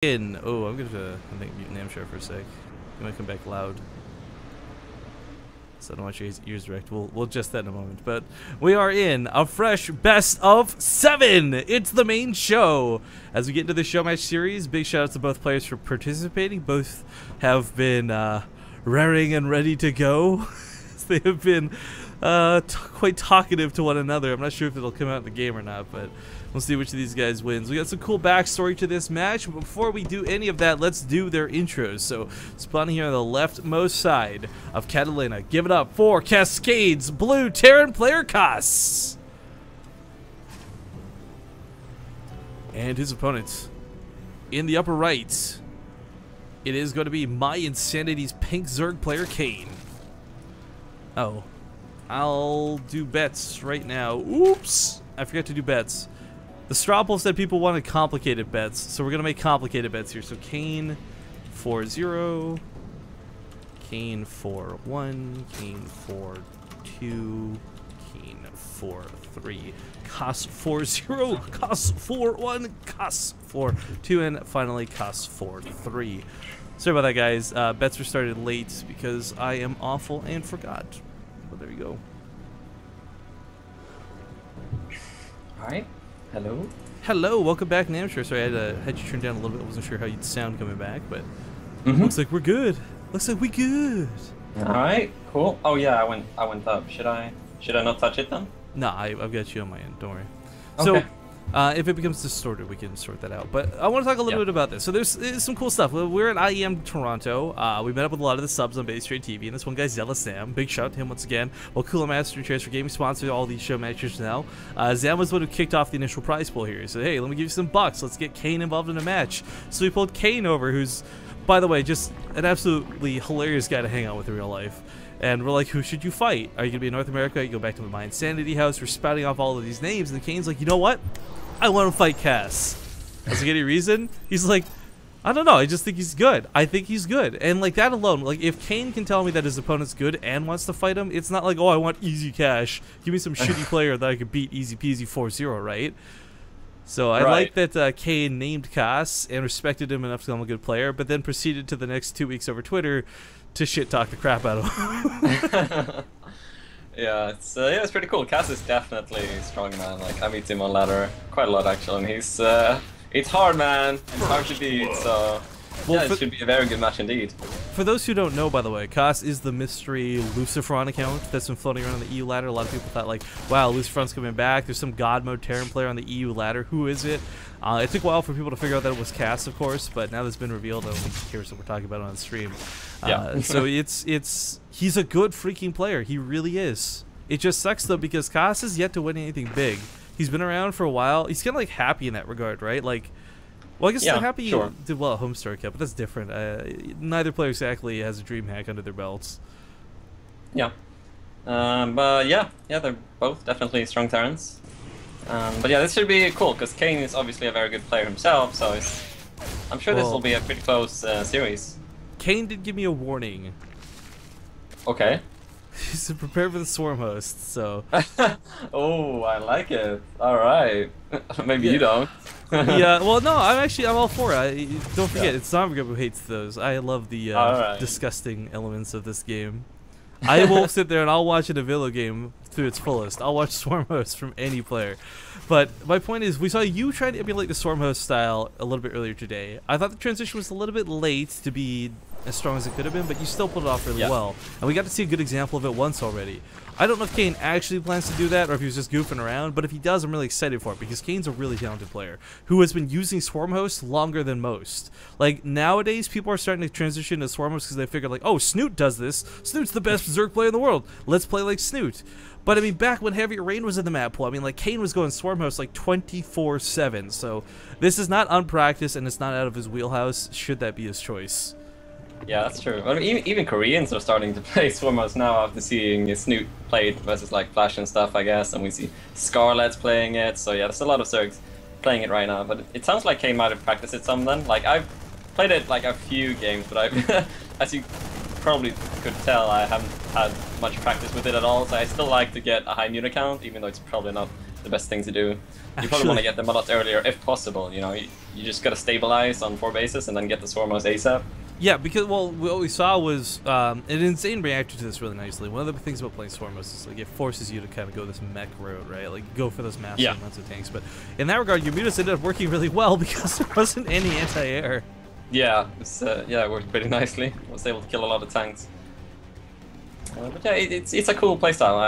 in. Oh, I'm gonna mute Namshar for a sec. You might come back loud. So I don't want your ears direct. We'll adjust that in a moment. But we are in a fresh best of 7. It's the main show. As we get into the Showmatch series, big shout out to both players for participating. Both have been raring and ready to go. They have been quite talkative to one another. I'm not sure if it'll come out in the game or not, but we'll see which of these guys wins. We got some cool backstory to this match, but before we do any of that, let's do their intros. So, spawning here on the leftmost side of Catalina, give it up for Cascade's blue Terran player Kas. And his opponent in the upper right, it is going to be My Insanity's pink Zerg player Kane. Oh, I'll do bets right now. Oops, I forgot to do bets. The straw poll said people wanted complicated bets, so we're gonna make complicated bets here. So Kane 4-0, Kane 4-1, Kane 4-2, Kane 4-3, Kas 4-0, Kas 4-1, Kas 4-2, and finally Kas 4-3. Sorry about that, guys. Bets were started late because I am awful and forgot. But there you go. All right. Hello. Hello, welcome back, Namshar. Sorry, I had you turned down a little bit. I wasn't sure how you'd sound coming back, but looks like we're good. Looks like we good. All right. Cool. Oh yeah, I went up. Should I not touch it then? Nah, I've got you on my end. Don't worry. Okay. So, if it becomes distorted, we can sort that out. But I want to talk a little bit about this. So there's some cool stuff. We're at IEM Toronto. We met up with a lot of the subs on Base Trade TV, and this one guy, Zealous Sam. Big shout out to him once again. Well, Cooler Master Transfer Gaming sponsors all these show matches now. Zam was the one who kicked off the initial prize pool here. He said, hey, let me give you some bucks. Let's get Kane involved in a match. So we pulled Kane over, who's, by the way, just an absolutely hilarious guy to hang out with in real life. And we're like, who should you fight? Are you going to be in North America? You go back to my Insanity house. We're spouting off all of these names. And Kane's like, you know what? I want to fight Kas. Does he get any reason? He's like, I don't know. I just think he's good. I think he's good. And like that alone, like if Kane can tell me that his opponent's good and wants to fight him, it's not like, oh, I want easy cash. Give me some shitty player that I could beat easy peasy 4-0, right? So I like that Kane named Kas and respected him enough to call him a good player, but then proceeded to the next 2 weeks over Twitter to shit talk the crap out of him. Yeah, it's pretty cool. Kas is definitely a strong man. Like I meet him on ladder quite a lot actually, and he's it's hard, man. It's hard to beat. So yeah, it should be a very good match indeed. For those who don't know, by the way, Kas is the mystery Luciferon account that's been floating around on the EU ladder. A lot of people thought like, wow, Luciferon's coming back. There's some God mode Terran player on the EU ladder. Who is it? It took a while for people to figure out that it was Kas, of course, but now that's been revealed, I don't think he cares what we're talking about on the stream. So he's a good freaking player. He really is. It just sucks though because Kas has yet to win anything big. He's been around for a while. He's kind of like happy in that regard, right? Like, well, I guess the happy did well at Homestar Cup, but that's different. Neither player exactly has a dream hack under their belts. Yeah, but yeah, they're both definitely strong Terrans. But yeah, this should be cool because Kane is obviously a very good player himself, so I'm sure this will be a pretty close series. Kane did give me a warning. Okay. He said prepare for the swarm host, so. Oh, I like it. All right. Maybe you don't. Yeah, well, no, I'm all for it. Don't forget, it's Zombie who hates those. I love the disgusting elements of this game. I will sit there and I'll watch an Avilo game to its fullest. I'll watch Swarm Host from any player. But my point is, we saw you try to emulate the Swarm Host style a little bit earlier today. I thought the transition was a little bit late to be as strong as it could have been, but you still pulled it off really well. And we got to see a good example of it once already. I don't know if Kane actually plans to do that or if he was just goofing around, but if he does, I'm really excited for it because Kane's a really talented player who has been using Swarm Host longer than most. Like, nowadays, people are starting to transition to Swarm Host because they figure, like, oh, Snoot does this. Snoot's the best Zerg player in the world. Let's play like Snoot. But, I mean, back when Heavier Rain was in the map pool, I mean, like, Kane was going Swarm Host like 24/7. So, this is not unpracticed and it's not out of his wheelhouse, should that be his choice. Yeah, that's true. I mean, even Koreans are starting to play Swarm Host now after seeing Snoot played versus like Flash and stuff, I guess, and we see Scarlet's playing it. So yeah, there's a lot of Zergs playing it right now. But it sounds like Kane might have practiced it some then. Like I've played it like a few games, but I've, as you probably could tell, I haven't had much practice with it at all. So I still like to get a high mute account, even though it's probably not the best thing to do. You Actually, probably want to get them a lot earlier if possible. You know, you just gotta stabilize on 4 bases and then get the Swarmos ASAP. Yeah, because, well, what we saw was an insane reacted to this really nicely. One of the things about playing Swarmos is, like, it forces you to kind of go this mech route, right? Like, go for those massive amounts of tanks. But in that regard, your mutas ended up working really well because there wasn't any anti-air. Yeah, yeah, it worked pretty nicely. I was able to kill a lot of tanks. But yeah, it's a cool playstyle.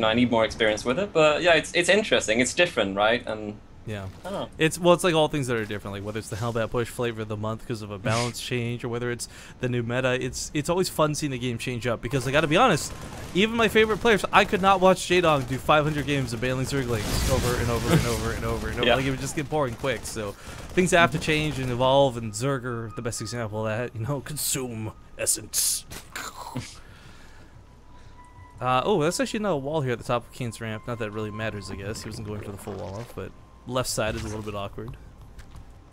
I need more experience with it, but yeah, it's interesting. It's different, right? And yeah, I don't know. It's like all things that are different. Like whether it's the Hellbat push flavor of the month because of a balance change, or whether it's the new meta. It's always fun seeing the game change up because I got to be honest, even my favorite players, I could not watch J-Dog do 500 games of bailing Zerglings over and over and over and over and over. Yeah. Like it would just get boring quick. So things have to change and evolve. And Zerger, the best example of that, consume essence. Oh, that's actually not a wall here at the top of Kane's ramp. Not that it really matters, I guess. He wasn't going for the full wall off, but left side is a little bit awkward.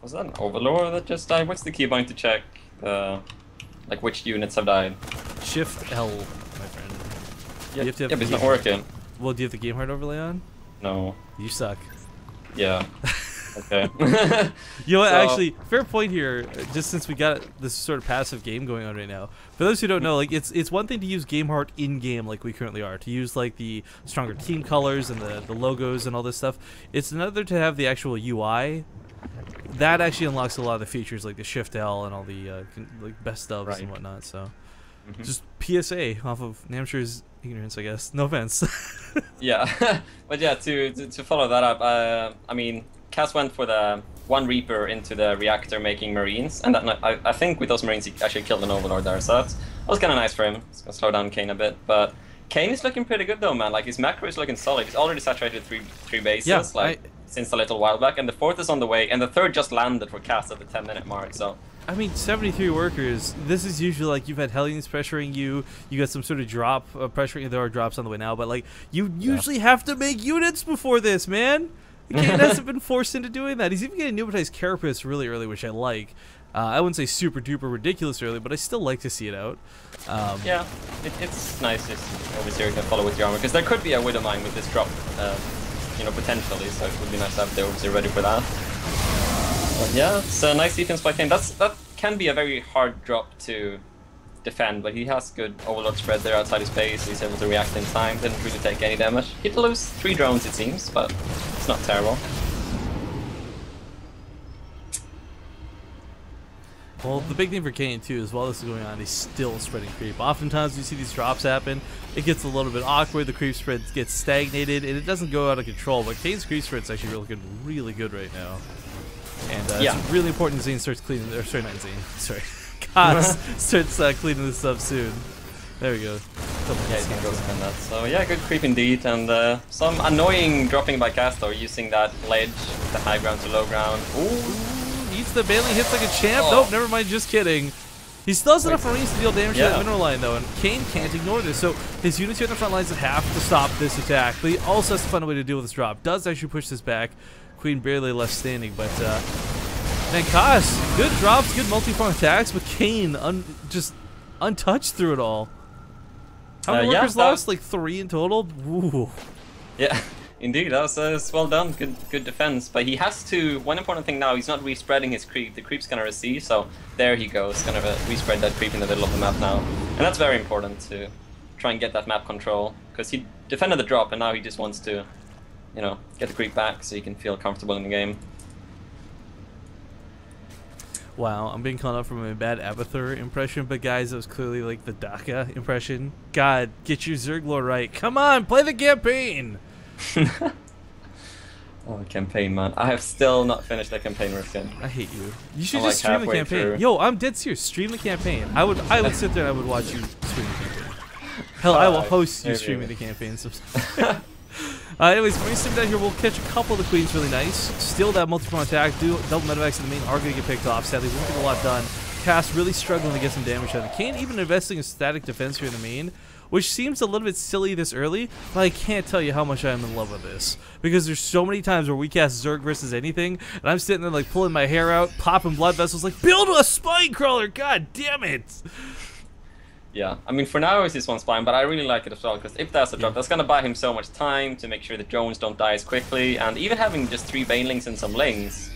Was that an Overlord that just died? What's the keybind to check, like, which units have died? Shift L, my friend. Yeah, You have to have but it's the not working. Well, do you have the game hard overlay on? No. You suck. Yeah. Okay. You know what, So- actually, fair point here, just since we got this sort of passive game going on right now. For those who don't know, like, it's one thing to use game heart in-game like we currently are, to use, like, the stronger team colors and the logos and all this stuff. It's another to have the actual UI. That actually unlocks a lot of the features, like the Shift L and all the, like, best ofs and whatnot, so. Just PSA off of Namsher's ignorance, I guess. No offense. Yeah. But yeah, to follow that up, I mean, Kas went for the 1 Reaper into the reactor making Marines, and that, I think with those Marines he actually killed an Overlord there, so that was kind of nice for him. It's going to slow down Kane a bit, but Kane is looking pretty good though, man. Like, his macro is looking solid. He's already saturated three bases, since a little while back, and the 4th is on the way, and the 3rd just landed for Kas at the 10-minute mark, so... I mean, 73 workers, this is usually like you've had Hellions pressuring you, you got some sort of drop pressuring, there are drops on the way now, but like, you usually have to make units before this, man! Kane hasn't been forced into doing that. He's even getting pneumatized Carapace really early, which I like. I wouldn't say super duper ridiculous early, but I still like to see it out. Yeah, it's nice just obviously you can follow with your armor, because there could be a Widowmine with this drop, potentially, so it would be nice to have the Overseer ready for that. But yeah, it's a nice defense by Kane. That can be a very hard drop to defend, but he has good Overlord spread there outside his base, so he's able to react in time, didn't really take any damage. He did lose 3 drones it seems, but it's not terrible. Well, the big thing for Kane too is while this is going on, he's still spreading creep. Oftentimes you see these drops happen, it gets a little bit awkward, the creep spread gets stagnated, and it doesn't go out of control, but Kane's creep spread's actually looking really good right now. And it's really important Zane starts cleaning, or sorry, not Zane, sorry. Kas starts cleaning this up soon. There we go. Yeah, he's gonna go spend that. So yeah, good creep indeed, and some annoying dropping by Kas though, using that ledge, the high ground to low ground. Ooh, eats the bailing hits like a champ. Nope, never mind, just kidding. He still has enough Marines to deal damage to that mineral line though, and Kane can't ignore this. So his units here on the front lines have to stop this attack, but he also has to find a way to deal with this drop. Does actually push this back. Queen barely left standing, but man, Kas, good drops, good multi-prong attacks, but Kane just untouched through it all. How many workers lost? Like 3 in total? Ooh. Yeah, indeed, that was well done, good defense, but he has to, one important thing now, he's not respreading his creep, the creep's gonna receive, so there he goes, gonna respread that creep in the middle of the map now, and that's very important to try and get that map control, because he defended the drop and now he just wants to, get the creep back so he can feel comfortable in the game. Wow, I'm being called out from a bad Abathur impression, but guys, that was clearly like the Daka impression. God, get your Zerglor right. Come on, play the campaign! Oh, campaign, man. I have still not finished the campaign, Rifkin. I hate you. You should I'm just like stream the campaign. through. Yo, I'm dead serious. Stream the campaign. I would sit there and I would watch you stream the campaign. Hell, I will host you streaming the campaign. Anyways, when we sit down here, we'll catch a couple of the queens really nice. Steal that multi-prong attack, do double medevacs in the main are going to get picked off. Sadly, won't get a lot done. Kas really struggling to get some damage done. Kane even investing in static defense here in the main, which seems a little bit silly this early, but I can't tell you how much I'm in love with this. Because there's so many times where we cast Zerg versus anything, and I'm sitting there like pulling my hair out, popping blood vessels, like, build a spine crawler, god damn it! Yeah, I mean, for now, this one's fine, but I really like it as well, because if that's a drop, that's going to buy him so much time to make sure the drones don't die as quickly, and even having just 3 banelings and some lanes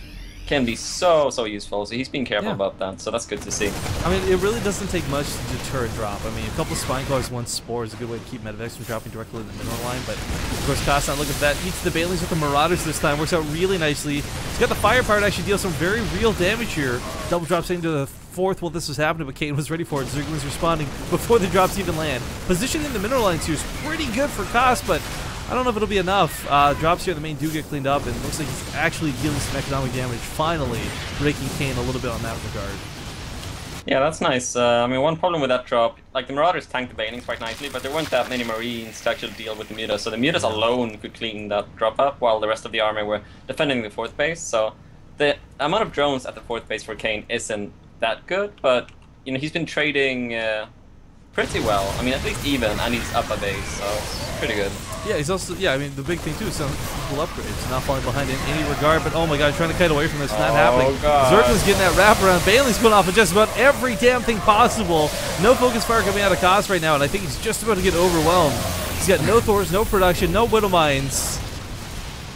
can be so useful, so he's being careful about that, so that's good to see. I mean, it really doesn't take much to deter a drop. I mean, a couple Spine Claws, 1 Spore is a good way to keep Medivacs from dropping directly in the mineral line, but of course, Kas not looking for that. Eats the banelings with the Marauders this time, works out really nicely. He's got the firepower to actually deal some very real damage here. Double drops into the 4th while this was happening, but Kane was ready for it. Zergling's responding before the drops even land. Position in the mineral lines here is pretty good for Kas, but I don't know if it'll be enough. Drops here in the main do get cleaned up, and it looks like he's actually dealing some economic damage, finally breaking Kane a little bit on that regard. Yeah, that's nice. I mean, one problem with that drop, like the Marauders tanked the banelings quite nicely, but there weren't that many Marines to actually deal with the Mutas, so the Mutas alone could clean that drop up, while the rest of the army were defending the 4th base, so the amount of drones at the 4th base for Kane isn't that good, but you know, he's been trading pretty well. I mean, at least even, and he's up a base, so pretty good. Yeah, he's also, I mean, the big thing too is some cool upgrades, not falling behind in any regard, but oh my god, trying to kite away from this, not happening. Zergling's getting that wraparound, Baneling's going off of just about every damn thing possible. No focus fire coming out of Kas right now, and I think he's just about to get overwhelmed. He's got no Thors, no production, no Widow Mines.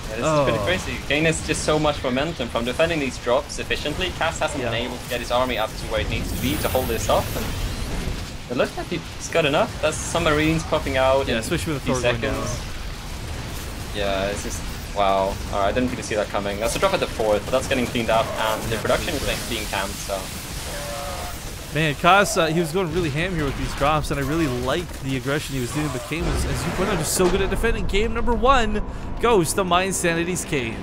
Yeah, this is pretty crazy. Kane has just so much momentum from defending these drops efficiently. Kas hasn't been able to get his army up to where it needs to be to hold this up. And it looks like he's got enough. That's some Marines popping out in especially with a few the Thor going down. seconds. Yeah, it's just, wow. Alright, I didn't really see that coming. That's a drop at the 4th, but that's getting cleaned up, and the production is like being camped, so. Man, Kas, he was going really ham here with these drops, and I really liked the aggression he was doing, but Kane was, as you pointed out, just so good at defending. Game number 1 goes to Mind Sanity's Kane.